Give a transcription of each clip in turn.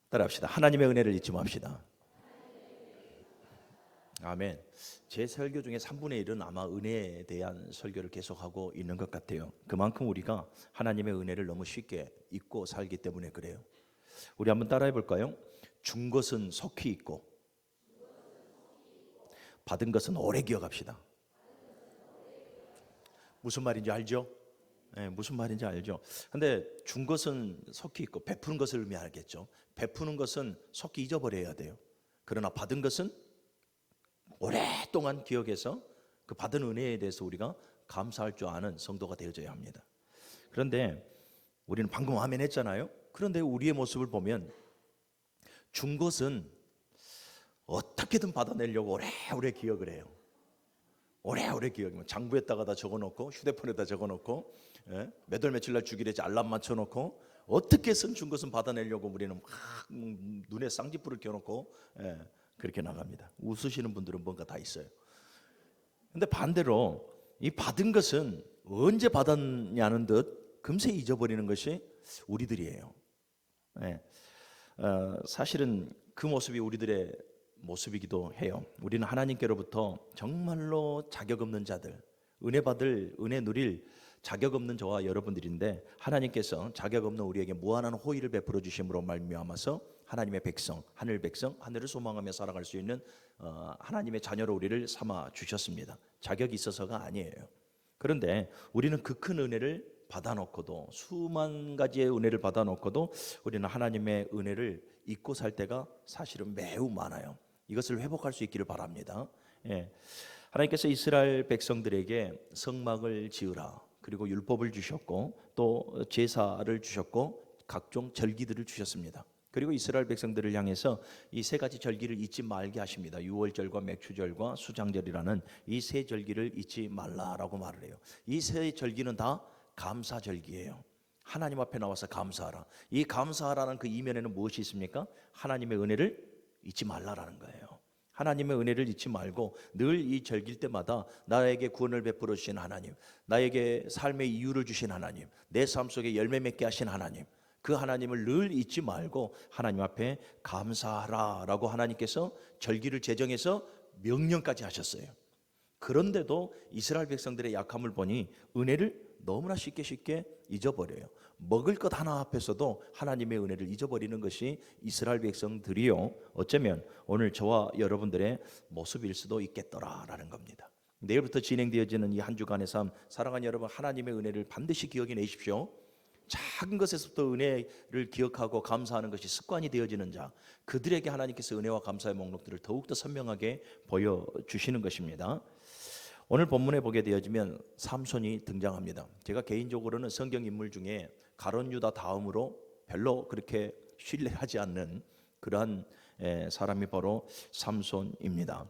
따라합시다. 하나님의 은혜를 잊지 맙시다. 아멘. 제 설교 중에 3분의 1은 아마 은혜에 대한 설교를 계속하고 있는 것 같아요. 그만큼 우리가 하나님의 은혜를 너무 쉽게 잊고 살기 때문에 그래요. 우리 한번 따라해 볼까요? 준 것은 속히 잊고 받은 것은 오래 기억합시다. 무슨 말인지 알죠? 네, 무슨 말인지 알죠? 근데 준 것은 속히 잊고 베푸는 것을 의미하겠죠. 베푸는 것은 속히 잊어버려야 돼요. 그러나 받은 것은 오랫동안 기억해서 그 받은 은혜에 대해서 우리가 감사할 줄 아는 성도가 되어져야 합니다. 그런데 우리는 방금 아멘 했잖아요. 그런데 우리의 모습을 보면 준 것은 어떻게든 받아내려고 오래오래 기억을 해요. 오래오래 기억이면 장부에다가 다 적어놓고 휴대폰에다 적어놓고 몇 월 며칠 날 주기로 해서 알람 맞춰놓고 어떻게든 준 것은 받아내려고 우리는 막 눈에 쌍짓불을 켜놓고 그렇게 나갑니다. 웃으시는 분들은 뭔가 다 있어요. 근데 반대로 이 받은 것은 언제 받았냐는 듯 금세 잊어버리는 것이 우리들이에요. 사실은 그 모습이 우리들의 모습이기도 해요. 우리는 하나님께로부터 정말로 자격 없는 자들, 은혜 받을, 은혜 누릴 자격 없는 저와 여러분들인데 하나님께서 자격 없는 우리에게 무한한 호의를 베풀어 주심으로 말미암아서 하나님의 백성, 하늘을 소망하며 살아갈 수 있는 하나님의 자녀로 우리를 삼아 주셨습니다. 자격이 있어서가 아니에요. 그런데 우리는 그 큰 은혜를 받아놓고도 수만 가지의 은혜를 받아놓고도 우리는 하나님의 은혜를 잊고 살 때가 사실은 매우 많아요. 이것을 회복할 수 있기를 바랍니다. 하나님께서 이스라엘 백성들에게 성막을 지으라, 그리고 율법을 주셨고 또 제사를 주셨고 각종 절기들을 주셨습니다. 그리고 이스라엘 백성들을 향해서 이 세 가지 절기를 잊지 말게 하십니다. 유월절과 맥추절과 수장절이라는 이 세 절기를 잊지 말라라고 말을 해요. 이 세 절기는 다 감사절기예요. 하나님 앞에 나와서 감사하라. 이 감사하라는 그 이면에는 무엇이 있습니까? 하나님의 은혜를 잊지 말라라는 거예요. 하나님의 은혜를 잊지 말고 늘 이 절길 때마다 나에게 구원을 베풀어 주신 하나님, 나에게 삶의 이유를 주신 하나님, 내 삶 속에 열매 맺게 하신 하나님, 그 하나님을 늘 잊지 말고 하나님 앞에 감사하라라고 하나님께서 절기를 제정해서 명령까지 하셨어요. 그런데도 이스라엘 백성들의 약함을 보니 은혜를 너무나 쉽게 잊어버려요. 먹을 것 하나 앞에서도 하나님의 은혜를 잊어버리는 것이 이스라엘 백성들이요, 어쩌면 오늘 저와 여러분들의 모습일 수도 있겠더라라는 겁니다. 내일부터 진행되어지는 이 한 주간의 삶, 사랑하는 여러분, 하나님의 은혜를 반드시 기억해내십시오. 작은 것에서부터 은혜를 기억하고 감사하는 것이 습관이 되어지는 자, 그들에게 하나님께서 은혜와 감사의 목록들을 더욱더 선명하게 보여주시는 것입니다. 오늘 본문에 보게 되어지면 삼손이 등장합니다. 제가 개인적으로는 성경 인물 중에 가룟 유다 다음으로 별로 그렇게 신뢰하지 않는 그러한 사람이 바로 삼손입니다.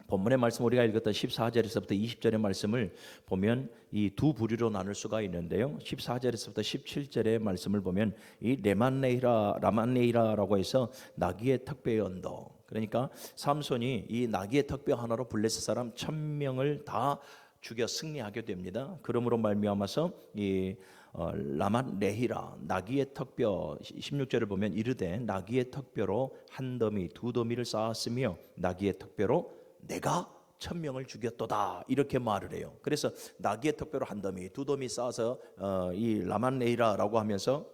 본문의 말씀 우리가 읽었던 14절에서부터 20절의 말씀을 보면 이 두 부류로 나눌 수가 있는데요. 14절에서부터 17절의 말씀을 보면 이 라만네이라라고 해서 나귀의 턱뼈의 언덕, 그러니까 삼손이 이 나귀의 턱뼈 하나로 블레셋 사람 1000명을 다 죽여 승리하게 됩니다. 그러므로 말미암아서 이 라만레히라, 나귀의 턱뼈, 16절을 보면 이르되 나귀의 턱뼈로 한 더미 두 더미를 쌓았으며 나귀의 턱뼈로 내가 1000명을 죽였도다, 이렇게 말을 해요. 그래서 나귀의 턱뼈로 한 더미 두 더미 쌓아서 이 라만레히라라고 하면서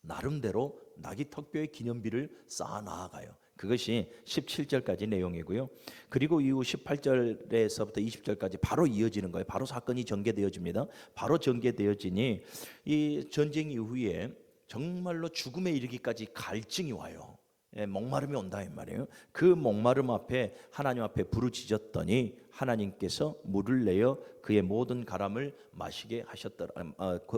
나름대로 나귀 턱뼈의 기념비를 쌓아 나아가요. 그것이 17절까지 내용이고요. 그리고 이후 18절에서부터 20절까지 바로 이어지는 거예요. 바로 사건이 전개되어집니다. 바로 전개되어지니 이 전쟁 이후에 정말로 죽음에 이르기까지 갈증이 와요. 목마름이 온다 이 말이에요. 그 목마름 앞에 하나님 앞에 부르짖었더니 하나님께서 물을 내어 그의 모든 가람을 마시게 하셨더라.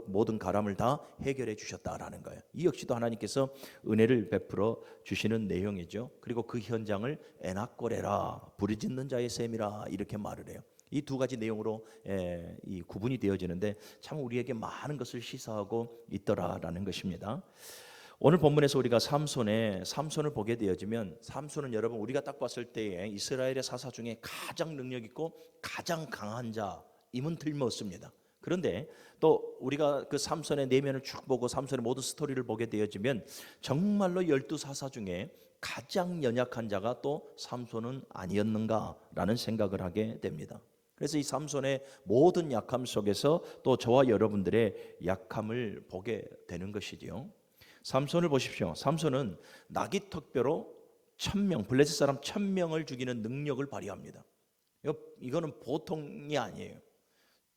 모든 가람을 다 해결해 주셨다라는 거예요. 이 역시도 하나님께서 은혜를 베풀어 주시는 내용이죠. 그리고 그 현장을 에낙고레라, 부르짖는 자의 셈이라, 이렇게 말을 해요. 이 두 가지 내용으로 이 구분이 되어지는데 참 우리에게 많은 것을 시사하고 있더라라는 것입니다. 오늘 본문에서 우리가 삼손을 보게 되어지면, 삼손은 여러분 우리가 딱 봤을 때에 이스라엘의 사사 중에 가장 능력 있고 가장 강한 자임은 틀림없습니다. 그런데 또 우리가 그 삼손의 내면을 쭉 보고 삼손의 모든 스토리를 보게 되어지면 정말로 12사사 중에 가장 연약한 자가 또 삼손은 아니었는가라는 생각을 하게 됩니다. 그래서 이 삼손의 모든 약함 속에서 또 저와 여러분들의 약함을 보게 되는 것이지요. 삼손을 보십시오. 삼손은 나귀턱뼈로 1000명, 블레셋 사람 1000명을 죽이는 능력을 발휘합니다. 이거는 보통이 아니에요.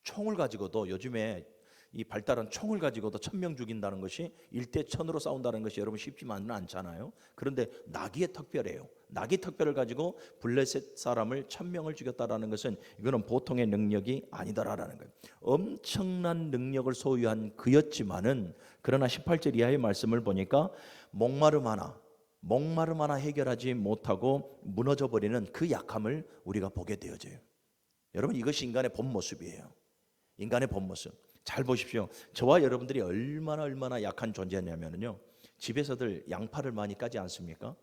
총을 가지고도, 요즘에 이 발달한 총을 가지고도 1000명 죽인다는 것이 1대 1000으로 싸운다는 것이 여러분 쉽지만은 않잖아요. 그런데 나귀의 턱뼈래요. 나귀 턱뼈를 가지고 블레셋 사람을 1000명을 죽였다라는 것은 이거는 보통의 능력이 아니다라는 거예요. 엄청난 능력을 소유한 그였지만은, 그러나 18절 이하의 말씀을 보니까 목마름 하나 해결하지 못하고 무너져 버리는 그 약함을 우리가 보게 되어져요. 여러분, 이것이 인간의 본 모습이에요. 인간의 본 모습. 잘 보십시오. 저와 여러분들이 얼마나 약한 존재냐면요, 집에서들 양파를 많이 까지 않습니까?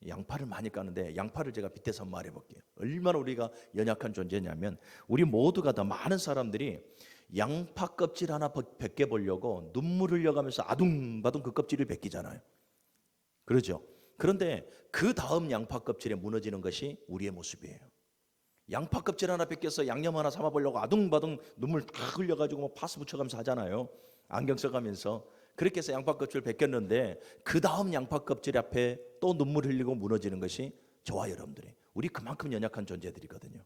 양파를 많이 까는데, 양파를 제가 빗대서 말해 볼게요. 얼마나 우리가 연약한 존재냐면, 우리 모두가 다, 많은 사람들이 양파 껍질 하나 벗겨 보려고 눈물 흘려가면서 아둥바둥 그 껍질을 벗기잖아요. 그러죠. 그런데 그 다음 양파 껍질에 무너지는 것이 우리의 모습이에요. 양파 껍질 하나 벗겨서 양념 하나 삼아 보려고 아둥바둥 눈물 다 흘려가지고 뭐 파스 붙여가면서 하잖아요. 안경 써가면서. 그렇게 해서 양파 껍질을 벗겼는데 그 다음 양파 껍질 앞에 또 눈물 흘리고 무너지는 것이 저와 여러분들이, 우리 그만큼 연약한 존재들이거든요.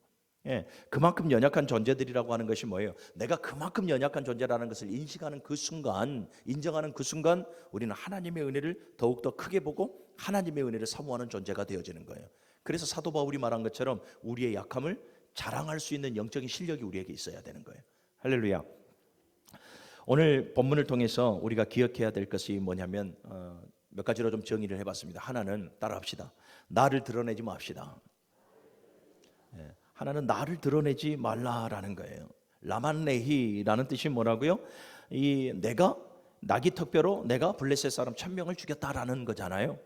예, 그만큼 연약한 존재들이라고 하는 것이 뭐예요? 내가 그만큼 연약한 존재라는 것을 인식하는 그 순간, 인정하는 그 순간, 우리는 하나님의 은혜를 더욱더 크게 보고 하나님의 은혜를 사모하는 존재가 되어지는 거예요. 그래서 사도 바울이 말한 것처럼 우리의 약함을 자랑할 수 있는 영적인 실력이 우리에게 있어야 되는 거예요. 할렐루야. 오늘 본문을 통해서 우리가 기억해야 될 것이 뭐냐면, 몇 가지로 좀 정의를 해봤습니다. 하나는, 따라합시다. 나를 드러내지 맙시다. 하나는 나를 드러내지 말라라는 거예요. 라만레히라는 뜻이 뭐라고요? 이 내가 나귀 턱뼈로 내가 블레셋 사람 1000명을 죽였다라는 거잖아요.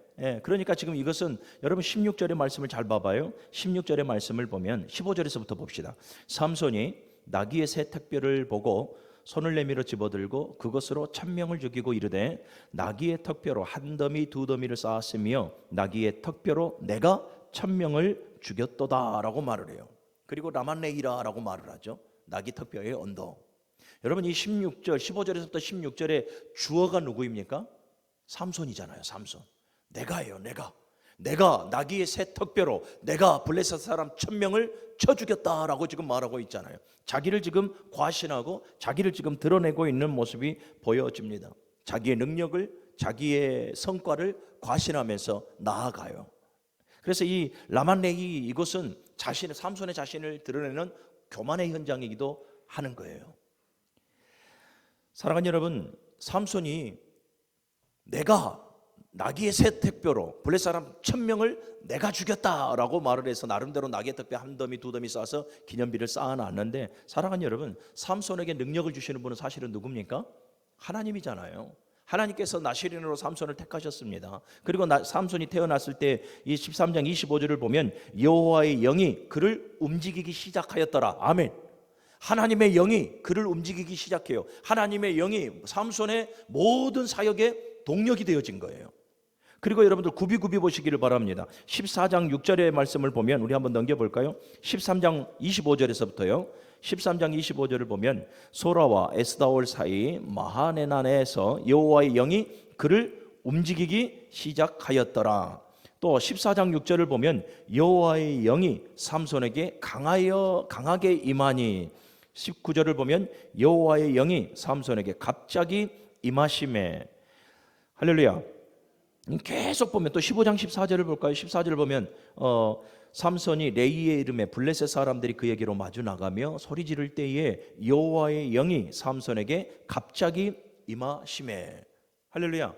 그러니까 지금 이것은, 여러분 16절의 말씀을 잘 봐봐요. 16절의 말씀을 보면 15절에서부터 봅시다. 삼손이 나귀의 새 턱뼈를 보고 손을 내밀어 집어들고 그것으로 1000명을 죽이고 이르되, 나귀의 턱뼈로 한 더미 두 더미를 쌓았으며 나귀의 턱뼈로 내가 1000명을 죽였도다라고 말을 해요. 그리고 라만레히라라고 말을 하죠. 나귀 턱뼈의 언덕. 여러분, 이 16절, 15절에서부터 16절의 주어가 누구입니까? 삼손이잖아요. 삼손. 내가예요. 내가 나귀의 새 턱뼈로 내가 블레셋 사람 1000명을 쳐 죽였다라고 지금 말하고 있잖아요. 자기를 지금 과신하고 자기를 지금 드러내고 있는 모습이 보여집니다. 자기의 능력을, 자기의 성과를 과신하면서 나아가요. 그래서 이 라만레히, 이것은 삼손의 자신을 드러내는 교만의 현장이기도 하는 거예요. 사랑하는 여러분, 삼손이 내가 나귀의 새 턱뼈로 블레셋 사람 1000명을 내가 죽였다라고 말을 해서 나름대로 나귀의 턱뼈 한 더미 두 더미 쌓아서 기념비를 쌓아놨는데, 사랑하는 여러분, 삼손에게 능력을 주시는 분은 사실은 누굽니까? 하나님이잖아요. 하나님께서 나시린으로 삼손을 택하셨습니다. 그리고 삼손이 태어났을 때 이 13장 25절을 보면 여호와의 영이 그를 움직이기 시작하였더라. 아멘. 하나님의 영이 그를 움직이기 시작해요. 하나님의 영이 삼손의 모든 사역에 동력이 되어진 거예요. 그리고 여러분들 굽이굽이 보시기를 바랍니다. 14장 6절의 말씀을 보면, 우리 한번 넘겨볼까요? 13장 25절에서부터요. 13장 25절을 보면 소라와 에스다올 사이 마하네난에서 여호와의 영이 그를 움직이기 시작하였더라. 또 14장 6절을 보면 여호와의 영이 삼손에게 강하게 임하니, 19절을 보면 여호와의 영이 삼손에게 갑자기 임하심에. 할렐루야. 계속 보면 또 15장 14절을 볼까요? 14절을 보면 삼손이 레이의 이름에 블레셋 사람들이 그에게로 마주 나가며 소리 지를 때에 여호와의 영이 삼손에게 갑자기 임하심에. 할렐루야.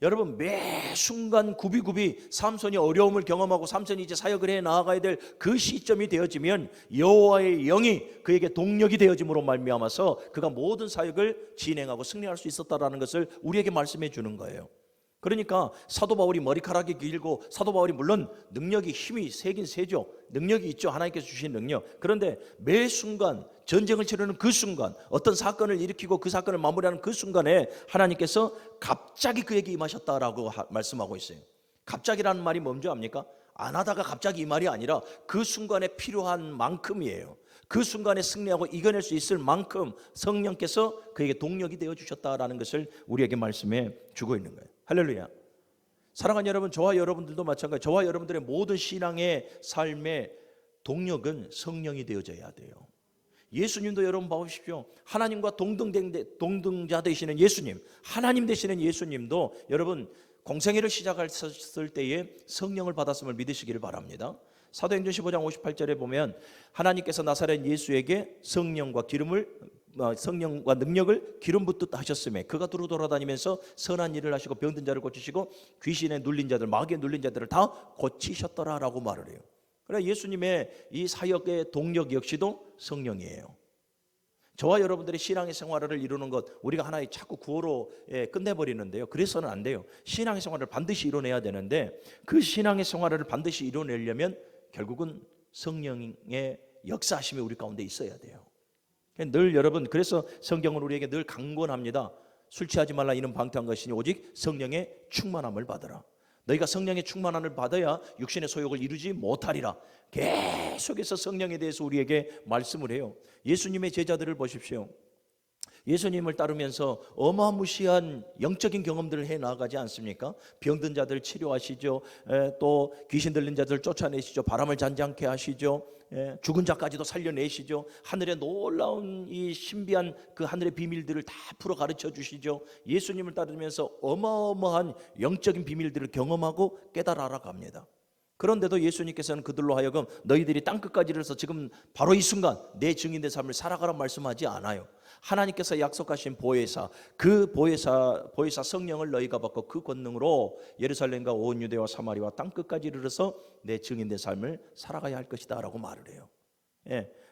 여러분, 매 순간 굽이굽이 삼손이 어려움을 경험하고 삼손이 이제 사역을 해 나아가야 될 그 시점이 되어지면 여호와의 영이 그에게 동력이 되어짐으로 말미암아서 그가 모든 사역을 진행하고 승리할 수 있었다라는 것을 우리에게 말씀해 주는 거예요. 그러니까 사도 바울이 머리카락이 길고, 사도 바울이 물론 능력이, 힘이 세긴 세죠. 능력이 있죠. 하나님께서 주신 능력. 그런데 매 순간 전쟁을 치르는 그 순간, 어떤 사건을 일으키고 그 사건을 마무리하는 그 순간에 하나님께서 갑자기 그에게 임하셨다라고 말씀하고 있어요. 갑자기라는 말이 뭔지 압니까? 안 하다가 갑자기 이 말이 아니라 그 순간에 필요한 만큼이에요. 그 순간에 승리하고 이겨낼 수 있을 만큼 성령께서 그에게 동력이 되어 주셨다라는 것을 우리에게 말씀해 주고 있는 거예요. 할렐루야. 사랑하는 여러분, 저와 여러분들도 마찬가지. 저와 여러분들의 모든 신앙의 삶의 동력은 성령이 되어져야 돼요. 예수님도 여러분 봐보십시오. 하나님과 동등자 되시는 예수님, 하나님 되시는 예수님도 여러분 공생애를 시작했을 때에 성령을 받았음을 믿으시기를 바랍니다. 사도행전 15장 58절에 보면 하나님께서 나사렛 예수에게 성령과 능력을 기름 붓듯 하셨음에 그가 두루 돌아다니면서 선한 일을 하시고 병든 자를 고치시고 귀신에 눌린 자들, 마귀에 눌린 자들을 다 고치셨더라라고 말을 해요. 그래, 예수님의 이 사역의 동력 역시도 성령이에요. 저와 여러분들의 신앙의 생활을 이루는 것, 우리가 하나의 자꾸 구호로 끝내버리는데요. 그래서는 안 돼요. 신앙의 생활을 반드시 이뤄내야 되는데 그 신앙의 생활을 반드시 이뤄내려면 결국은 성령의 역사하심이 우리 가운데 있어야 돼요. 늘 여러분, 그래서 성경은 우리에게 늘 강권합니다. 술 취하지 말라 이는 방탕한 것이니 오직 성령의 충만함을 받으라. 너희가 성령의 충만함을 받아야 육신의 소욕을 이루지 못하리라. 계속해서 성령에 대해서 우리에게 말씀을 해요. 예수님의 제자들을 보십시오. 예수님을 따르면서 어마무시한 영적인 경험들을 해나가지 않습니까? 병든 자들 치료하시죠. 또 귀신 들린 자들 쫓아내시죠. 바람을 잔잔케 하시죠. 죽은 자까지도 살려내시죠. 하늘의 놀라운 이 신비한 그 하늘의 비밀들을 다 풀어 가르쳐 주시죠. 예수님을 따르면서 어마어마한 영적인 비밀들을 경험하고 깨달아 알아갑니다. 그런데도 예수님께서는 그들로 하여금 너희들이 땅끝까지 이르러서 지금 바로 이 순간 내 증인된 삶을 살아가라 말씀하지 않아요. 하나님께서 약속하신 보혜사, 그 보혜사 성령을 너희가 받고 그 권능으로 예루살렘과 온 유대와 사마리아 땅끝까지 이르러서 내 증인된 삶을 살아가야 할 것이다 라고 말을 해요.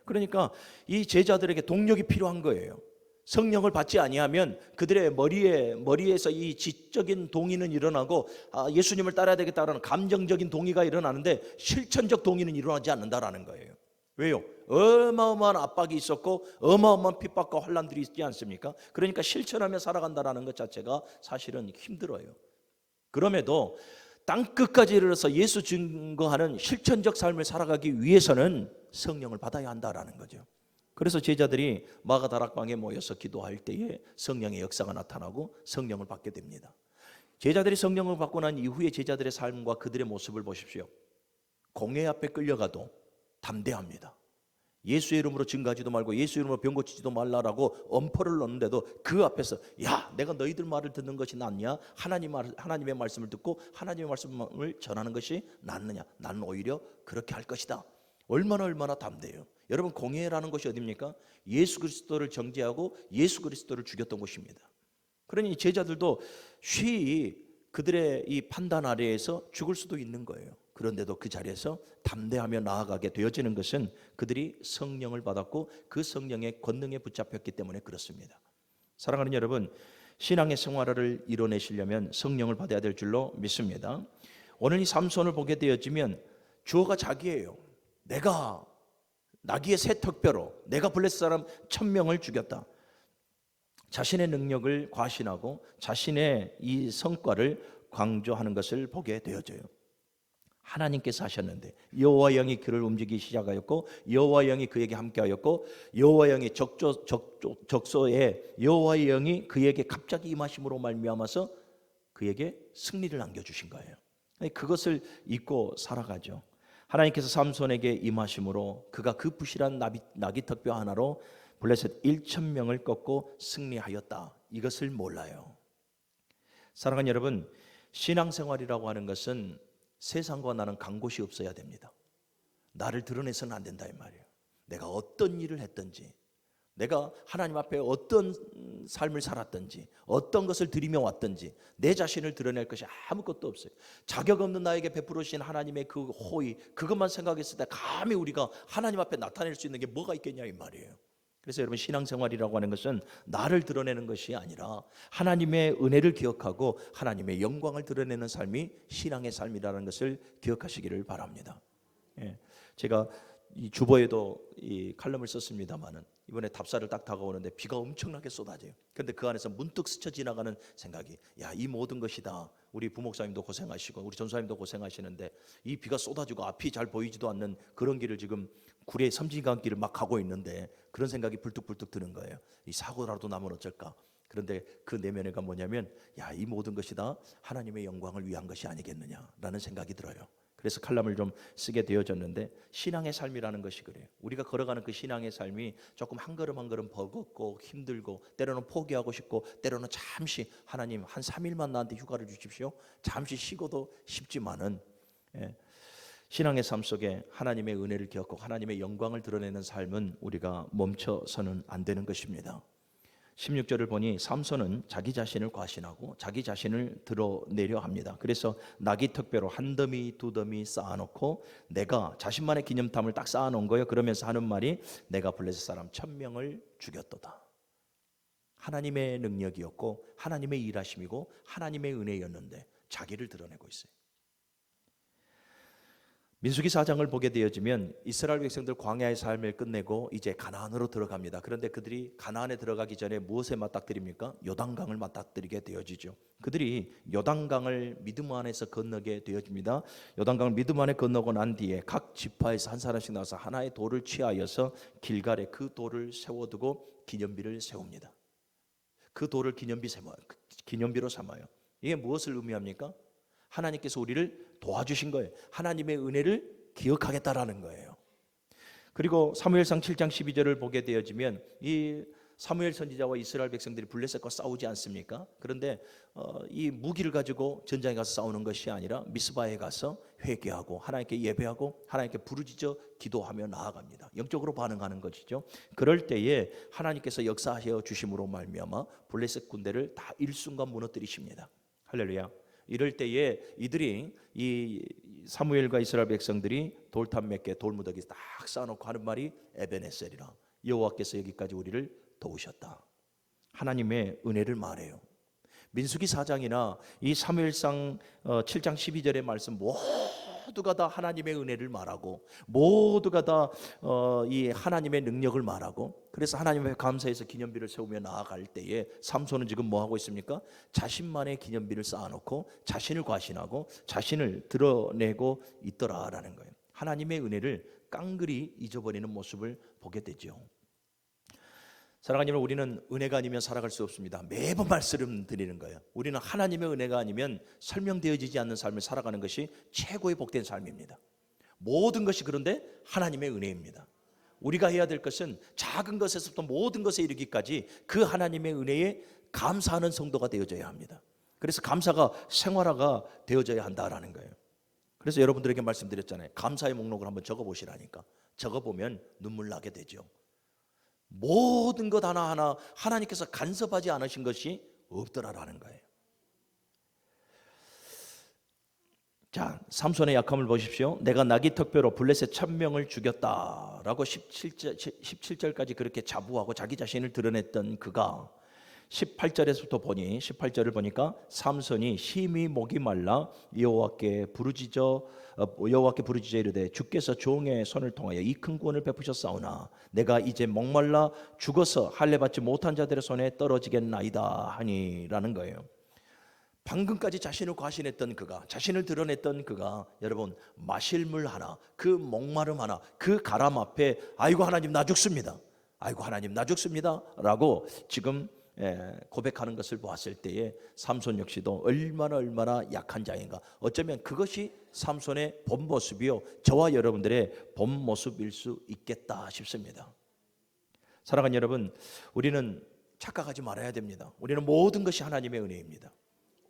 그러니까 이 제자들에게 동력이 필요한 거예요. 성령을 받지 아니하면 그들의 머리에서 이 지적인 동의는 일어나고 예수님을 따라야 되겠다라는 감정적인 동의가 일어나는데 실천적 동의는 일어나지 않는다라는 거예요. 왜요? 어마어마한 압박이 있었고 어마어마한 핍박과 환난들이 있지 않습니까? 그러니까 실천하며 살아간다라는 것 자체가 사실은 힘들어요. 그럼에도 땅끝까지 이르러서 예수 증거하는 실천적 삶을 살아가기 위해서는 성령을 받아야 한다라는 거죠. 그래서 제자들이 마가다락방에 모여서 기도할 때에 성령의 역사가 나타나고 성령을 받게 됩니다. 제자들이 성령을 받고 난 이후에 제자들의 삶과 그들의 모습을 보십시오. 공회 앞에 끌려가도 담대합니다. 예수의 이름으로 증거하지도 말고 예수의 이름으로 병 고치지도 말라라고 엄포를 넣는데도 그 앞에서 야, 내가 너희들 말을 듣는 것이 낫냐? 하나님의 말씀을 듣고 하나님의 말씀을 전하는 것이 낫느냐? 나는 오히려 그렇게 할 것이다. 얼마나 담대해요. 여러분, 공회라는 것이 어디입니까? 예수 그리스도를 정죄하고 예수 그리스도를 죽였던 곳입니다. 그러니 제자들도 쉬이 그들의 이 판단 아래에서 죽을 수도 있는 거예요. 그런데도 그 자리에서 담대하며 나아가게 되어지는 것은 그들이 성령을 받았고 그 성령의 권능에 붙잡혔기 때문에 그렇습니다. 사랑하는 여러분, 신앙의 생활을 이뤄내시려면 성령을 받아야 될 줄로 믿습니다. 오늘 이 삼손을 보게 되어지면 주어가 자기예요. 내가 나귀의 새 턱뼈로 내가 블레셋 사람 1000명을 죽였다. 자신의 능력을 과신하고 자신의 이 성과를 강조하는 것을 보게 되어져요. 하나님께서 하셨는데 여호와 영이 그를 움직이기 시작하였고 여호와 영이 그에게 함께하였고 여호와 영이 적소에 여호와 영이 그에게 갑자기 임하심으로 말미암아서 그에게 승리를 안겨주신 거예요. 그것을 잊고 살아가죠. 하나님께서 삼손에게 임하심으로 그가 그 부실한 나귀 턱뼈 하나로 블레셋 1000명을 꺾고 승리하였다. 이것을 몰라요. 사랑하는 여러분, 신앙생활이라고 하는 것은 세상과 나는 간 곳이 없어야 됩니다. 나를 드러내서는 안 된다 이 말이에요. 내가 어떤 일을 했든지, 내가 하나님 앞에 어떤 삶을 살았든지, 어떤 것을 드리며 왔든지 내 자신을 드러낼 것이 아무것도 없어요. 자격 없는 나에게 베풀으신 하나님의 그 호의, 그것만 생각했을 때 감히 우리가 하나님 앞에 나타낼 수 있는 게 뭐가 있겠냐 이 말이에요. 그래서 여러분, 신앙생활이라고 하는 것은 나를 드러내는 것이 아니라 하나님의 은혜를 기억하고 하나님의 영광을 드러내는 삶이 신앙의 삶이라는 것을 기억하시기를 바랍니다. 제가 이 주보에도 이 칼럼을 썼습니다마는 이번에 답사를 딱 다가오는데 비가 엄청나게 쏟아져요. 그런데 그 안에서 문득 스쳐 지나가는 생각이, 야, 이 모든 것이 다 우리 부목사님도 고생하시고 우리 전사님도 고생하시는데 이 비가 쏟아지고 앞이 잘 보이지도 않는 그런 길을 지금 구리의 섬진강길을 막 가고 있는데 그런 생각이 불뚝불뚝 드는 거예요. 이 사고라도 나면 어쩔까? 그런데 그 내면에가 뭐냐면, 야, 이 모든 것이 다 하나님의 영광을 위한 것이 아니겠느냐라는 생각이 들어요. 그래서 칼럼을 좀 쓰게 되어졌는데, 신앙의 삶이라는 것이 그래요. 우리가 걸어가는 그 신앙의 삶이 조금 한 걸음 한 걸음 버겁고 힘들고 때로는 포기하고 싶고 때로는 잠시 하나님 한 3일만 나한테 휴가를 주십시오, 잠시 쉬고도 싶지만은, 신앙의 삶 속에 하나님의 은혜를 겪고 하나님의 영광을 드러내는 삶은 우리가 멈춰서는 안 되는 것입니다. 16절을 보니 삼손은 자기 자신을 과신하고 자기 자신을 드러내려 합니다. 그래서 낙이 턱뼈로 한 더미 두 더미 쌓아놓고, 내가 자신만의 기념탑을 딱 쌓아놓은 거예요. 그러면서 하는 말이, 내가 블레셋 사람 1000명을 죽였도다. 하나님의 능력이었고 하나님의 일하심이고 하나님의 은혜였는데 자기를 드러내고 있어요. 민수기 4장을 보게 되어지면 이스라엘 백성들 광야의 삶을 끝내고 이제 가나안으로 들어갑니다. 그런데 그들이 가나안에 들어가기 전에 무엇에 맞닥뜨립니까? 요단강을 맞닥뜨리게 되어지죠. 그들이 요단강을 믿음 안에서 건너게 되어집니다. 요단강을 믿음 안에 건너고 난 뒤에 각 지파에서 한 사람씩 나와서 하나의 돌을 취하여서 길갈에 그 돌을 세워두고 기념비를 세웁니다. 그 돌을 기념비로 삼아요. 이게 무엇을 의미합니까? 하나님께서 우리를 도와주신 거예요. 하나님의 은혜를 기억하겠다라는 거예요. 그리고 사무엘상 7장 12절을 보게 되어지면 이 사무엘 선지자와 이스라엘 백성들이 블레셋과 싸우지 않습니까? 그런데 이 무기를 가지고 전장에 가서 싸우는 것이 아니라 미스바에 가서 회개하고 하나님께 예배하고 하나님께 부르짖어 기도하며 나아갑니다. 영적으로 반응하는 것이죠. 그럴 때에 하나님께서 역사하여 주심으로 말미암아 블레셋 군대를 다 일순간 무너뜨리십니다. 할렐루야. 이럴 때에 이들이, 이 사무엘과 이스라엘 백성들이 돌탑 몇 개, 돌무더기 딱 쌓아놓고 하는 말이 에베네셀이라, 여호와께서 여기까지 우리를 도우셨다. 하나님의 은혜를 말해요. 민수기 4장이나 이 사무엘상 7장 12절의 말씀 모두가 다 하나님의 은혜를 말하고 모두가 다 이 하나님의 능력을 말하고, 그래서 하나님의 감사해서 기념비를 세우며 나아갈 때에 삼손은 지금 뭐 하고 있습니까? 자신만의 기념비를 쌓아놓고 자신을 과신하고 자신을 드러내고 있더라라는 거예요. 하나님의 은혜를 깡그리 잊어버리는 모습을 보게 되죠. 사랑하는 여러분, 우리는 은혜가 아니면 살아갈 수 없습니다. 매번 말씀드리는 거예요. 우리는 하나님의 은혜가 아니면 설명되어지지 않는 삶을 살아가는 것이 최고의 복된 삶입니다. 모든 것이 그런데 하나님의 은혜입니다. 우리가 해야 될 것은 작은 것에서부터 모든 것에 이르기까지 그 하나님의 은혜에 감사하는 성도가 되어져야 합니다. 그래서 감사가 생활화가 되어져야 한다라는 거예요. 그래서 여러분들에게 말씀드렸잖아요. 감사의 목록을 한번 적어보시라니까. 적어보면 눈물 나게 되죠. 모든 것 하나하나 하나님께서 간섭하지 않으신 것이 없더라라는 거예요. 자, 삼손의 약함을 보십시오. 내가 나귀 턱뼈로 블레셋 1000명을 죽였다라고 17절까지 그렇게 자부하고 자기 자신을 드러냈던 그가 18절에서부터 보니, 18절을 보니까 삼손이 심히 목이 말라 여호와께 부르짖어 이르되, 주께서 종의 손을 통하여 이 큰 구원을 베푸셨사오나 내가 이제 목말라 죽어서 할례 받지 못한 자들의 손에 떨어지겠나이다 하니라는 거예요. 방금까지 자신을 과신했던 그가, 자신을 드러냈던 그가, 여러분, 마실 물 하나, 그 목마름 하나, 그 가람 앞에 아이고 하나님 나 죽습니다, 아이고 하나님 나 죽습니다 라고 지금 고백하는 것을 보았을 때에 삼손 역시도 얼마나 약한 자인가. 어쩌면 그것이 삼손의 본 모습이요, 저와 여러분들의 본 모습일 수 있겠다 싶습니다. 사랑하는 여러분, 우리는 착각하지 말아야 됩니다. 우리는 모든 것이 하나님의 은혜입니다.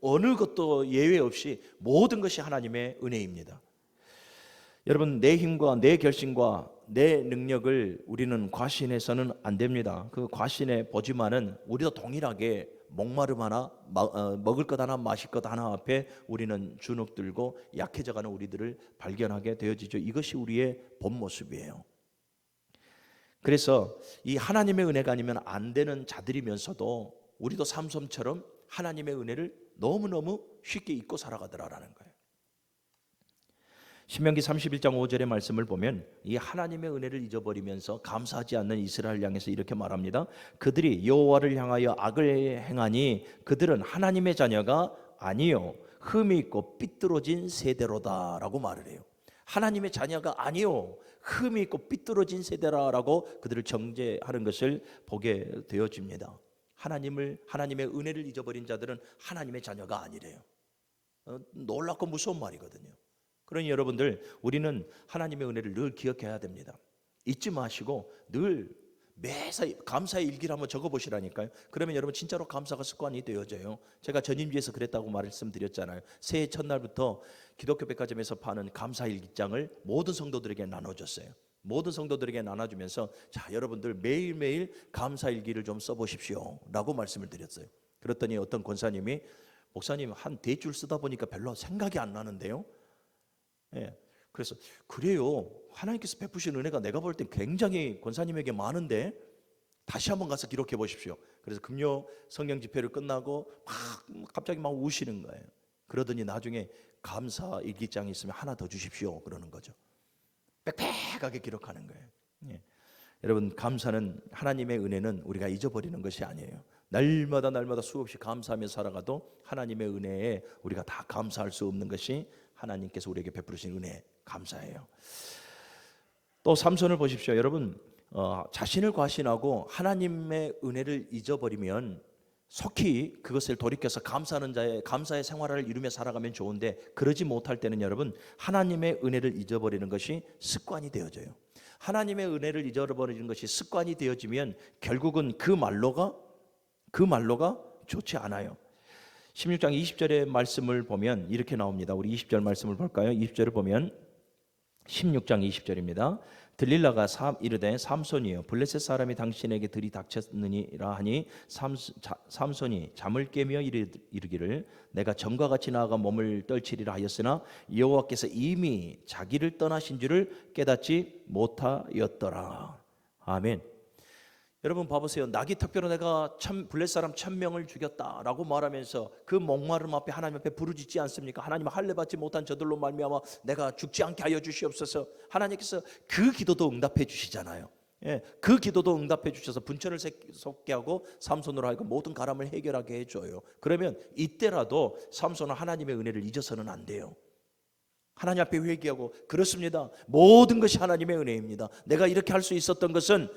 어느 것도 예외 없이 모든 것이 하나님의 은혜입니다. 여러분, 내 힘과 내 결심과 내 능력을 우리는 과신해서는 안 됩니다. 그 과신해 보지만은 우리도 동일하게 목마름 하나, 먹을 것 하나, 마실 것 하나 앞에 우리는 주눅들고 약해져가는 우리들을 발견하게 되어지죠. 이것이 우리의 본 모습이에요. 그래서 이 하나님의 은혜가 아니면 안 되는 자들이면서도 우리도 삼손처럼 하나님의 은혜를 너무너무 쉽게 잊고 살아가더라라는 거예요. 신명기 31장 5절의 말씀을 보면 이 하나님의 은혜를 잊어버리면서 감사하지 않는 이스라엘 향해서 이렇게 말합니다. 그들이 여호와를 향하여 악을 행하니 그들은 하나님의 자녀가 아니요 흠이 있고 삐뚤어진 세대로다라고 말을 해요. 하나님의 자녀가 아니요 흠이 있고 삐뚤어진 세대라라고 그들을 정죄하는 것을 보게 되어집니다. 하나님의 은혜를 잊어버린 자들은 하나님의 자녀가 아니래요. 놀랍고 무서운 말이거든요. 그러니 여러분들, 우리는 하나님의 은혜를 늘 기억해야 됩니다. 잊지 마시고 늘 매사에 감사의 일기를 한번 적어보시라니까요. 그러면 여러분 진짜로 감사가 습관이 되어져요. 제가 전임지에서 그랬다고 말씀드렸잖아요. 새해 첫날부터 기독교 백화점에서 파는 감사일기장을 모든 성도들에게 나눠줬어요. 모든 성도들에게 나눠주면서 자, 여러분들 매일매일 감사일기를 좀 써보십시오 라고 말씀을 드렸어요. 그랬더니 어떤 권사님이 목사님 한 대줄 쓰다 보니까 별로 생각이 안 나는데요. 예, 그래서 그래요. 하나님께서 베푸신 은혜가 내가 볼 땐 굉장히 권사님에게 많은데 다시 한번 가서 기록해 보십시오. 그래서 금요 성경 집회를 끝나고 갑자기 막 우시는 거예요. 그러더니 나중에 감사 일기장이 있으면 하나 더 주십시오 그러는 거죠. 빽빽하게 기록하는 거예요. 예. 여러분, 감사는, 하나님의 은혜는 우리가 잊어버리는 것이 아니에요. 날마다 수없이 감사하며 살아가도 하나님의 은혜에 우리가 다 감사할 수 없는 것이 하나님께서 우리에게 베푸신 은혜, 감사해요. 또 삼손을 보십시오. 여러분, 자신을 과신하고 하나님의 은혜를 잊어버리면 속히 그것을 돌이켜서 감사의 생활을 이루며 살아가면 좋은데, 그러지 못할 때는 여러분, 하나님의 은혜를 잊어버리는 것이 습관이 되어져요. 하나님의 은혜를 잊어버리는 것이 습관이 되어지면 결국은 그 말로가 좋지 않아요. 16장 20절의 말씀을 보면 이렇게 나옵니다. 우리 20절 말씀을 볼까요? 20절을 보면 16장 20절입니다. 들릴라가 이르되 삼손이여 블레셋 사람이 당신에게 들이닥쳤느니라 하니 삼손이 잠을 깨며 이르기를 내가 전과 같이 나아가 몸을 떨치리라 하였으나 여호와께서 이미 자기를 떠나신 줄을 깨닫지 못하였더라. 아멘. 여러분 봐보세요. 나기 특별로 내가 블레셋 사람 1000명을 죽였다라고 말하면서 그 목마름 앞에 하나님 앞에 부르짖지 않습니까? 하나님, 할례 받지 못한 저들로 말미암아 내가 죽지 않게 하여 주시옵소서. 하나님께서 그 기도도 응답해 주시잖아요. 예, 그 기도도 응답해 주셔서 분천을 솟게 하고 삼손으로 하여금 모든 가람을 해결하게 해줘요. 그러면 이때라도 삼손은 하나님의 은혜를 잊어서는 안 돼요. 하나님 앞에 회개하고, 그렇습니다, 모든 것이 하나님의 은혜입니다. 내가 이렇게 할 수 있었던 것은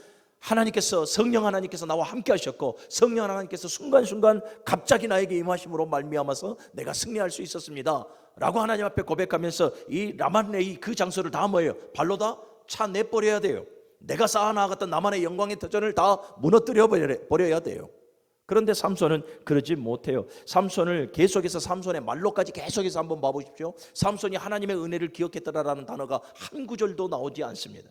성령 하나님께서 나와 함께 하셨고, 성령 하나님께서 순간순간 갑자기 나에게 임하심으로 말미암아서 내가 승리할 수 있었습니다 라고 하나님 앞에 고백하면서 이 라만레이 그 장소를 다 뭐예요? 발로 다 차 내버려야 돼요. 내가 쌓아나갔던 나만의 영광의 터전을 다 무너뜨려 버려야 돼요. 그런데 삼손은 그러지 못해요. 삼손을 계속해서, 삼손의 말로까지 계속해서 한번 봐보십시오. 삼손이 하나님의 은혜를 기억했더라라는 단어가 한 구절도 나오지 않습니다.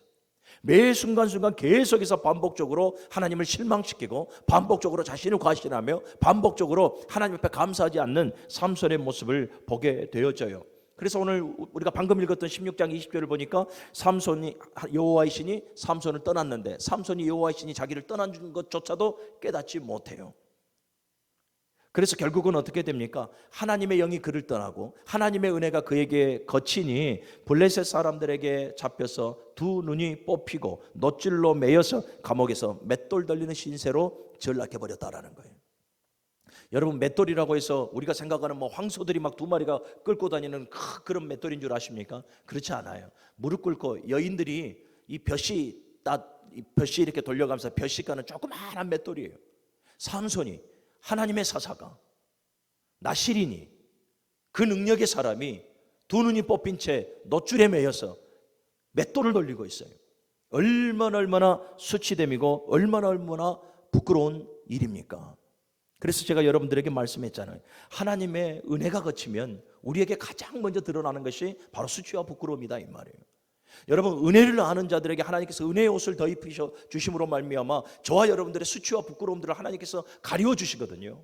매 순간순간 계속해서 반복적으로 하나님을 실망시키고, 반복적으로 자신을 과신하며, 반복적으로 하나님 앞에 감사하지 않는 삼손의 모습을 보게 되어져요. 그래서 오늘 우리가 방금 읽었던 16장 20절을 보니까 삼손이, 여호와의 신이 삼손을 떠났는데 삼손이 여호와의 신이 자기를 떠난 것조차도 깨닫지 못해요. 그래서 결국은 어떻게 됩니까? 하나님의 영이 그를 떠나고 하나님의 은혜가 그에게 거치니 블레셋 사람들에게 잡혀서 두 눈이 뽑히고 놋줄로 매여서 감옥에서 맷돌 들리는 신세로 전락해 버렸다라는 거예요. 여러분, 맷돌이라고 해서 우리가 생각하는 황소들이 막 두 마리가 끌고 다니는 그런 맷돌인 줄 아십니까? 그렇지 않아요. 무릎 꿇고 여인들이 이 벼시 이렇게 돌려가면서 벼시 가는 조그마한 맷돌이에요. 삼손이, 하나님의 사사가, 나실인이, 그 능력의 사람이 두 눈이 뽑힌 채 놋줄에 매여서 맷돌을 돌리고 있어요. 얼마나 수치됨이고 얼마나 부끄러운 일입니까? 그래서 제가 여러분들에게 말씀했잖아요. 하나님의 은혜가 거치면 우리에게 가장 먼저 드러나는 것이 바로 수치와 부끄러움이다, 이 말이에요. 여러분, 은혜를 아는 자들에게 하나님께서 은혜의 옷을 더 입히셔 주심으로 말미암아 저와 여러분들의 수치와 부끄러움들을 하나님께서 가리워 주시거든요.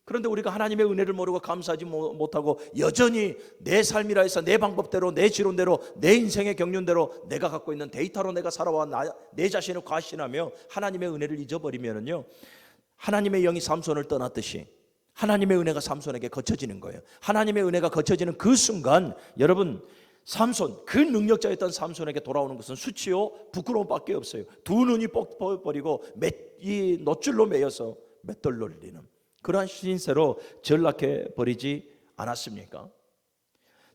그런데 우리가 하나님의 은혜를 모르고 감사하지 못하고 여전히 내 삶이라 해서 내 방법대로, 내 지론대로, 내 인생의 경륜대로 내가 갖고 있는 데이터로 내가 살아와 내 자신을 과신하며 하나님의 은혜를 잊어버리면은요, 하나님의 영이 삼손을 떠났듯이 하나님의 은혜가 삼손에게 거쳐지는 거예요. 하나님의 은혜가 거쳐지는 그 순간 여러분, 삼손, 그 능력자였던 삼손에게 돌아오는 것은 수치요 부끄러움밖에 없어요. 두 눈이 뻑뻑거리고 이 놋줄로 매여서 맷돌로 흘리는 그러한 신세로 전락해 버리지 않았습니까?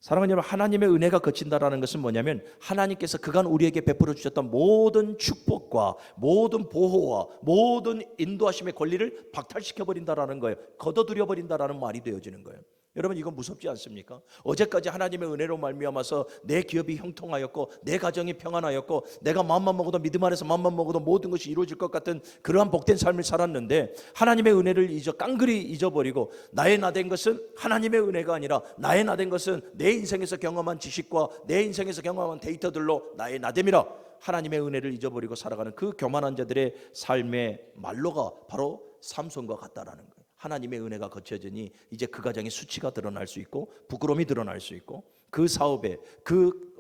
사랑하는 여러분, 하나님의 은혜가 거친다라는 것은 뭐냐면 하나님께서 그간 우리에게 베풀어 주셨던 모든 축복과 모든 보호와 모든 인도하심의 권리를 박탈시켜 버린다라는 거예요. 걷어들여 버린다라는 말이 되어지는 거예요. 여러분, 이건 무섭지 않습니까? 어제까지 하나님의 은혜로 말미암아서 내 기업이 형통하였고 내 가정이 평안하였고 내가 마음만 먹어도, 믿음 안에서 마음만 먹어도 모든 것이 이루어질 것 같은 그러한 복된 삶을 살았는데 하나님의 은혜를 깡그리 잊어버리고 나의 나된 것은 하나님의 은혜가 아니라 나의 나된 것은 내 인생에서 경험한 지식과 내 인생에서 경험한 데이터들로 나의 나됨이라 하나님의 은혜를 잊어버리고 살아가는 그 교만한 자들의 삶의 말로가 바로 삼손과 같다라는 거예요. 하나님의 은혜가 거쳐지니 이제 그 가정의 수치가 드러날 수 있고 부끄러움이 드러날 수 있고 그 사업에 그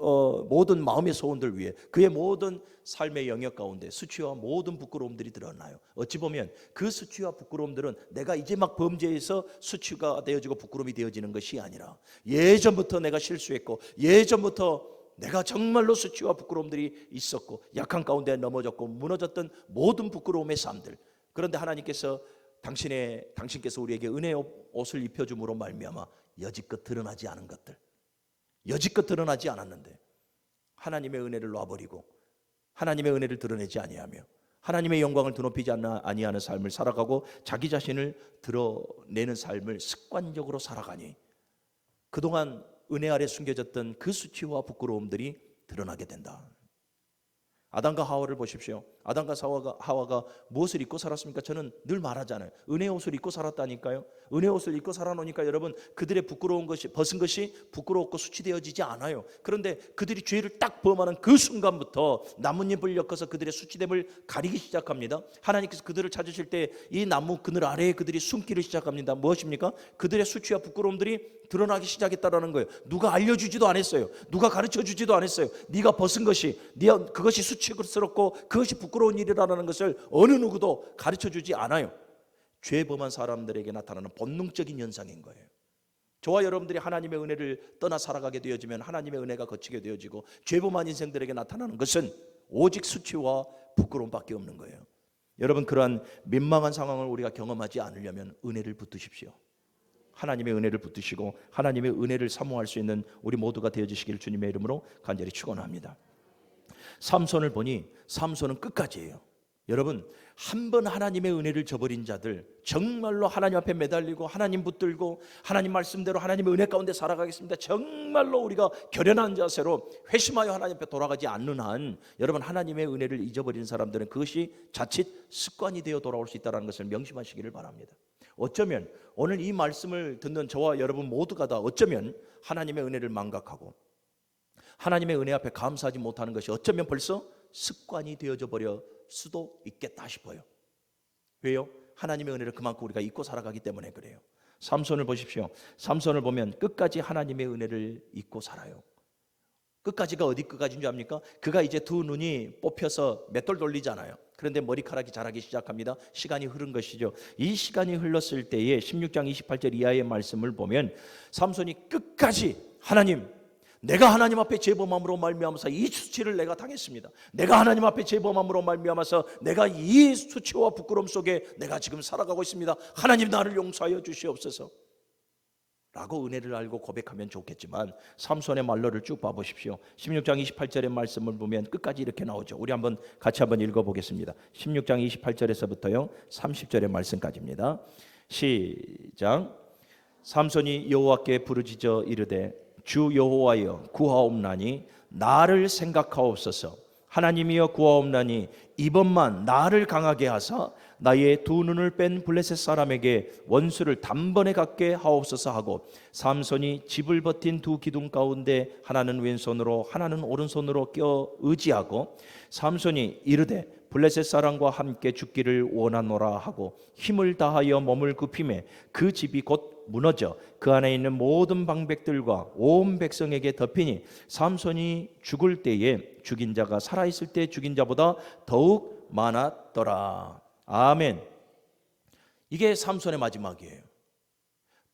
모든 마음의 소원들 위해 그의 모든 삶의 영역 가운데 수치와 모든 부끄러움들이 드러나요. 어찌 보면 그 수치와 부끄러움들은 내가 이제 막 범죄해서 수치가 되어지고 부끄러움이 되어지는 것이 아니라 예전부터 내가 실수했고 예전부터 내가 정말로 수치와 부끄러움들이 있었고 약한 가운데 넘어졌고 무너졌던 모든 부끄러움의 삶들. 그런데 하나님께서 당신께서 우리에게 은혜의 옷을 입혀줌으로 말미암아 여지껏 드러나지 않은 것들, 여지껏 드러나지 않았는데 하나님의 은혜를 놔버리고 하나님의 은혜를 드러내지 아니하며 하나님의 영광을 드높이지 아니하는 삶을 살아가고 자기 자신을 드러내는 삶을 습관적으로 살아가니 그동안 은혜 아래 숨겨졌던 그 수치와 부끄러움들이 드러나게 된다. 아담과 하와를 보십시오. 아담과 하와가 무엇을 입고 살았습니까? 저는 늘 말하잖아요. 은혜의 옷을 입고 살았다니까요. 은혜의 옷을 입고 살아놓으니까 여러분 그들의 부끄러운 것이 벗은 것이 부끄럽고 수치되어지지 않아요. 그런데 그들이 죄를 딱 범하는 그 순간부터 나뭇잎을 엮어서 그들의 수치됨을 가리기 시작합니다. 하나님께서 그들을 찾으실 때 이 나무 그늘 아래에 그들이 숨기를 시작합니다. 무엇입니까? 그들의 수치와 부끄러움들이 드러나기 시작했다라는 거예요. 누가 알려주지도 않았어요. 누가 가르쳐주지도 않았어요. 네가 벗은 것이 그것이 수치스럽고 그것이 부끄러운 일이라는 것을 어느 누구도 가르쳐주지 않아요. 죄 범한 사람들에게 나타나는 본능적인 현상인 거예요. 저와 여러분들이 하나님의 은혜를 떠나 살아가게 되어지면 하나님의 은혜가 거치게 되어지고 죄 범한 인생들에게 나타나는 것은 오직 수치와 부끄러움밖에 없는 거예요. 여러분, 그러한 민망한 상황을 우리가 경험하지 않으려면 은혜를 붙드십시오. 하나님의 은혜를 붙드시고 하나님의 은혜를 사모할 수 있는 우리 모두가 되어주시기를 주님의 이름으로 간절히 축원합니다. 삼손을 보니 삼손은 끝까지예요. 여러분, 한 번 하나님의 은혜를 저버린 자들, 정말로 하나님 앞에 매달리고 하나님 붙들고 하나님 말씀대로 하나님의 은혜 가운데 살아가겠습니다. 정말로 우리가 결연한 자세로 회심하여 하나님 앞에 돌아가지 않는 한 여러분, 하나님의 은혜를 잊어버린 사람들은 그것이 자칫 습관이 되어 돌아올 수 있다는 것을 명심하시기를 바랍니다. 어쩌면 오늘 이 말씀을 듣는 저와 여러분 모두가 다 어쩌면 하나님의 은혜를 망각하고 하나님의 은혜 앞에 감사하지 못하는 것이 어쩌면 벌써 습관이 되어져 버려 수도 있겠다 싶어요. 왜요? 하나님의 은혜를 그만큼 우리가 잊고 살아가기 때문에 그래요. 삼손을 보십시오. 삼손을 보면 끝까지 하나님의 은혜를 잊고 살아요. 끝까지가 어디 끝까지인 줄 압니까? 그가 이제 두 눈이 뽑혀서 맷돌 돌리잖아요. 그런데 머리카락이 자라기 시작합니다. 시간이 흐른 것이죠. 이 시간이 흘렀을 때에 16장 28절 이하의 말씀을 보면 삼손이 끝까지 하나님, 내가 하나님 앞에 죄범함으로 말미암아서 이 수치를 내가 당했습니다. 내가 하나님 앞에 죄범함으로 말미암아서 내가 이 수치와 부끄러움 속에 내가 지금 살아가고 있습니다. 하나님, 나를 용서하여 주시옵소서 라고 은혜를 알고 고백하면 좋겠지만 삼손의 말로를 쭉 봐보십시오. 16장 28절의 말씀을 보면 끝까지 이렇게 나오죠. 우리 같이 한번 읽어보겠습니다. 16장 28절에서부터요 30절의 말씀까지입니다. 시작. 삼손이 여호와께 부르짖어 이르되 주 여호와여 구하옵나니 나를 생각하옵소서. 하나님이여 구하옵나니 이번만 나를 강하게 하사 나의 두 눈을 뺀 블레셋 사람에게 원수를 단번에 갖게 하옵소서 하고 삼손이 집을 버틴 두 기둥 가운데 하나는 왼손으로 하나는 오른손으로 껴 의지하고 삼손이 이르되 블레셋 사람과 함께 죽기를 원하노라 하고 힘을 다하여 몸을 굽히매 그 집이 곧 무너져 그 안에 있는 모든 방백들과 온 백성에게 덮이니 삼손이 죽을 때에 죽인 자가 살아있을 때 죽인 자보다 더욱 많았더라. 아멘. 이게 삼손의 마지막이에요.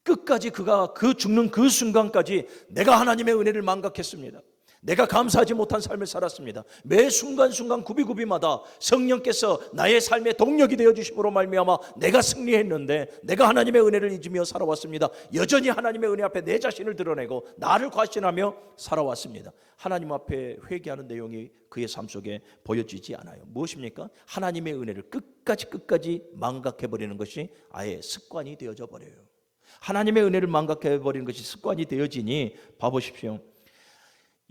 끝까지 그가 그 죽는 그 순간까지 내가 하나님의 은혜를 망각했습니다. 내가 감사하지 못한 삶을 살았습니다. 매 순간순간 구비구비마다 성령께서 나의 삶의 동력이 되어주심으로 말미암아 내가 승리했는데 내가 하나님의 은혜를 잊으며 살아왔습니다. 여전히 하나님의 은혜 앞에 내 자신을 드러내고 나를 과신하며 살아왔습니다. 하나님 앞에 회개하는 내용이 그의 삶 속에 보여지지 않아요. 무엇입니까? 하나님의 은혜를 끝까지 망각해버리는 것이 아예 습관이 되어져 버려요. 하나님의 은혜를 망각해버리는 것이 습관이 되어지니 봐보십시오.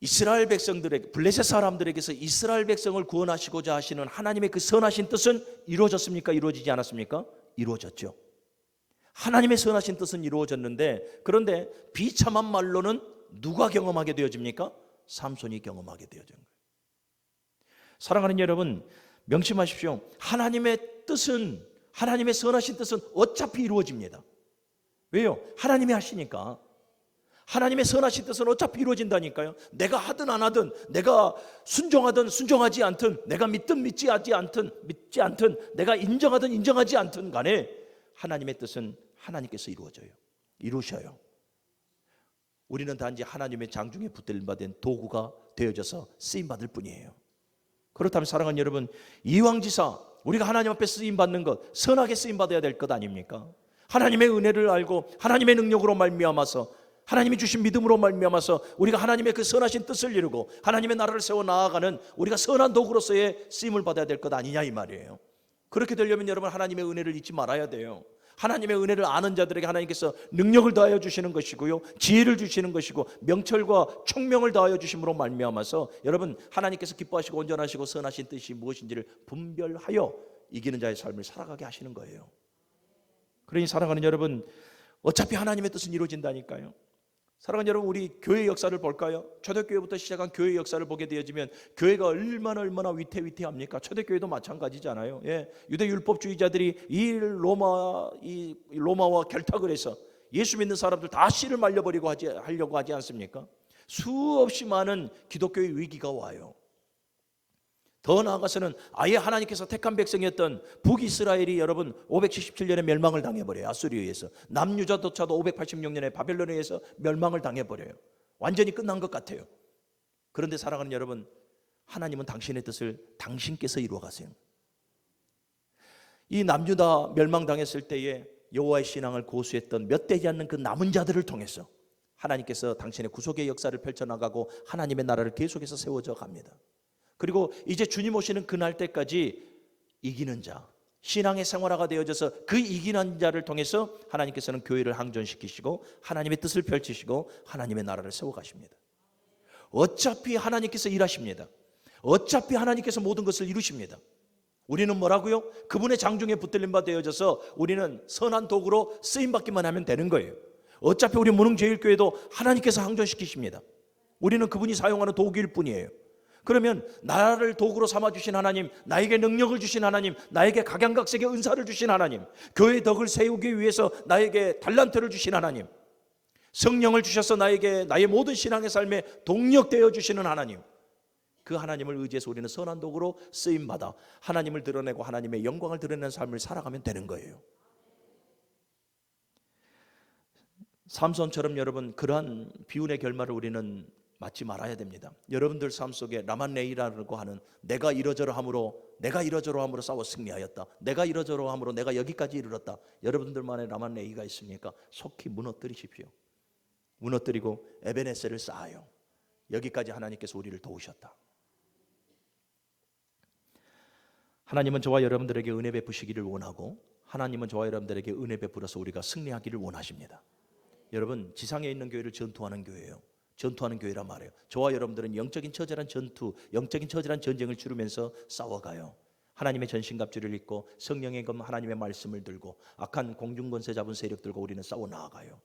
이스라엘 백성들에게, 블레셋 사람들에게서 이스라엘 백성을 구원하시고자 하시는 하나님의 그 선하신 뜻은 이루어졌습니까? 이루어지지 않았습니까? 이루어졌죠. 하나님의 선하신 뜻은 이루어졌는데, 그런데 비참한 말로는 누가 경험하게 되어집니까? 삼손이 경험하게 되어진 거예요. 사랑하는 여러분, 명심하십시오. 하나님의 뜻은, 하나님의 선하신 뜻은 어차피 이루어집니다. 왜요? 하나님이 하시니까. 하나님의 선하신 뜻은 어차피 이루어진다니까요. 내가 하든 안 하든, 내가 순종하든 순종하지 않든, 내가 믿든 믿지 않든, 내가 인정하든 인정하지 않든 간에 하나님의 뜻은 하나님께서 이루셔요. 우리는 단지 하나님의 장중에 붙들림받은 도구가 되어져서 쓰임받을 뿐이에요. 그렇다면 사랑하는 여러분, 이왕지사 우리가 하나님 앞에 쓰임받는 것, 선하게 쓰임받아야 될 것 아닙니까? 하나님의 은혜를 알고 하나님의 능력으로 말미암아서, 하나님이 주신 믿음으로 말미암아서 우리가 하나님의 그 선하신 뜻을 이루고 하나님의 나라를 세워 나아가는 우리가 선한 도구로서의 쓰임을 받아야 될 것 아니냐 이 말이에요. 그렇게 되려면 여러분 하나님의 은혜를 잊지 말아야 돼요. 하나님의 은혜를 아는 자들에게 하나님께서 능력을 다하여 주시는 것이고요, 지혜를 주시는 것이고 명철과 총명을 다하여 주심으로 말미암아서 여러분 하나님께서 기뻐하시고 온전하시고 선하신 뜻이 무엇인지를 분별하여 이기는 자의 삶을 살아가게 하시는 거예요. 그러니 사랑하는 여러분, 어차피 하나님의 뜻은 이루어진다니까요. 사랑하는 여러분, 우리 교회 역사를 볼까요? 초대교회부터 시작한 교회 역사를 보게 되어지면 교회가 얼마나 위태위태합니까? 초대교회도 마찬가지잖아요. 예, 유대 율법주의자들이 이 로마와 결탁을 해서 예수 믿는 사람들 다 씨를 말려버리고 하려고 하지 않습니까? 수없이 많은 기독교의 위기가 와요. 더 나아가서는 아예 하나님께서 택한 백성이었던 북이스라엘이 여러분 577년에 멸망을 당해버려요. 아수리에 의해서. 남유다조차도 586년에 바벨론에 의해서 멸망을 당해버려요. 완전히 끝난 것 같아요. 그런데 사랑하는 여러분, 하나님은 당신의 뜻을 당신께서 이루어가세요. 이 남유다 멸망당했을 때에 여호와의 신앙을 고수했던 몇 되지 않는 그 남은 자들을 통해서 하나님께서 당신의 구속의 역사를 펼쳐나가고 하나님의 나라를 계속해서 세워져 갑니다. 그리고 이제 주님 오시는 그날 때까지 이기는 자, 신앙의 생활화가 되어져서 그 이기는 자를 통해서 하나님께서는 교회를 항전시키시고 하나님의 뜻을 펼치시고 하나님의 나라를 세워가십니다. 어차피 하나님께서 일하십니다. 어차피 하나님께서 모든 것을 이루십니다. 우리는 뭐라고요? 그분의 장중에 붙들림 바 되어져서 우리는 선한 도구로 쓰임받기만 하면 되는 거예요. 어차피 우리 무능제일교회도 하나님께서 항전시키십니다. 우리는 그분이 사용하는 도구일 뿐이에요. 그러면 나를 도구로 삼아주신 하나님, 나에게 능력을 주신 하나님, 나에게 각양각색의 은사를 주신 하나님, 교회의 덕을 세우기 위해서 나에게 달란트를 주신 하나님, 성령을 주셔서 나에게 나의 모든 신앙의 삶에 동력되어 주시는 하나님, 그 하나님을 의지해서 우리는 선한 도구로 쓰임받아 하나님을 드러내고 하나님의 영광을 드러내는 삶을 살아가면 되는 거예요. 삼손처럼 여러분 그러한 비운의 결말을 우리는 맞지 말아야 됩니다. 여러분들 삶 속에 라만레이라고 하는 내가 이러저러함으로 싸워 승리하였다, 내가 이러저러함으로 내가 여기까지 이르렀다, 여러분들만의 라만레이가 있습니까? 속히 무너뜨리십시오. 무너뜨리고 에베네셀을 쌓아요. 여기까지 하나님께서 우리를 도우셨다. 하나님은 저와 여러분들에게 은혜 베푸시기를 원하고 하나님은 저와 여러분들에게 은혜 베풀어서 우리가 승리하기를 원하십니다. 여러분, 지상에 있는 교회를 전투하는 교회예요. 전투하는 교회란 말이에요. 저와 여러분들은 영적인 처절한 전투, 영적인 처절한 전쟁을 치르면서 싸워가요. 하나님의 전신갑주를 입고 성령의 검 하나님의 말씀을 들고 악한 공중권세 잡은 세력들과 우리는 싸워 나아가요.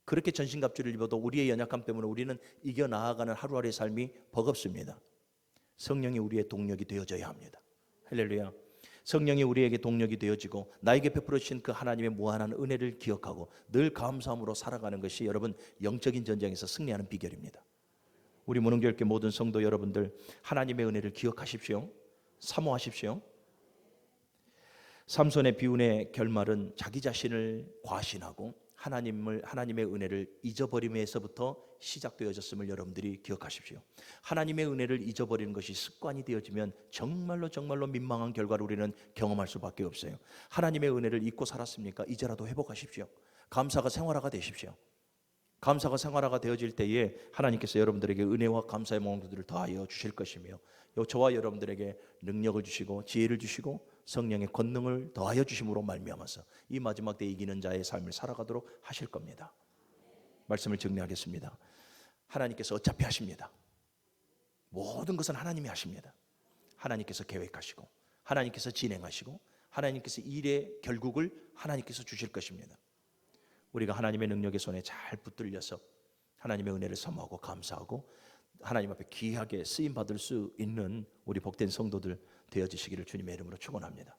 그렇게 전신갑주를 입어도 우리의 연약함 때문에 우리는 이겨 나아가는 하루하루의 삶이 버겁습니다. 성령이 우리의 동력이 되어져야 합니다. 할렐루야. 성령이 우리에게 동력이 되어지고 나에게 베풀어 주신 그 하나님의 무한한 은혜를 기억하고 늘 감사함으로 살아가는 것이 여러분 영적인 전쟁에서 승리하는 비결입니다. 우리 무능교회 모든 성도 여러분들, 하나님의 은혜를 기억하십시오. 사모하십시오. 삼손의 비운의 결말은 자기 자신을 과신하고 하나님의 은혜를 잊어버림에서부터 시작되어졌음을 여러분들이 기억하십시오. 하나님의 은혜를 잊어버리는 것이 습관이 되어지면 정말로 민망한 결과를 우리는 경험할 수밖에 없어요. 하나님의 은혜를 잊고 살았습니까? 이제라도 회복하십시오. 감사가 생활화가 되십시오. 감사가 생활화가 되어질 때에 하나님께서 여러분들에게 은혜와 감사의 몽들을 더하여 주실 것이며, 저와 여러분들에게 능력을 주시고 지혜를 주시고 성령의 권능을 더하여 주심으로 말미암아서 이 마지막 때 이기는 자의 삶을 살아가도록 하실 겁니다. 말씀을 정리하겠습니다. 하나님께서 어차피 하십니다. 모든 것은 하나님이 하십니다. 하나님께서 계획하시고 하나님께서 진행하시고 하나님께서 일의 결국을 하나님께서 주실 것입니다. 우리가 하나님의 능력의 손에 잘 붙들려서 하나님의 은혜를 사모하고 감사하고 하나님 앞에 귀하게 쓰임받을 수 있는 우리 복된 성도들 되어지시기를 주님의 이름으로 축원합니다.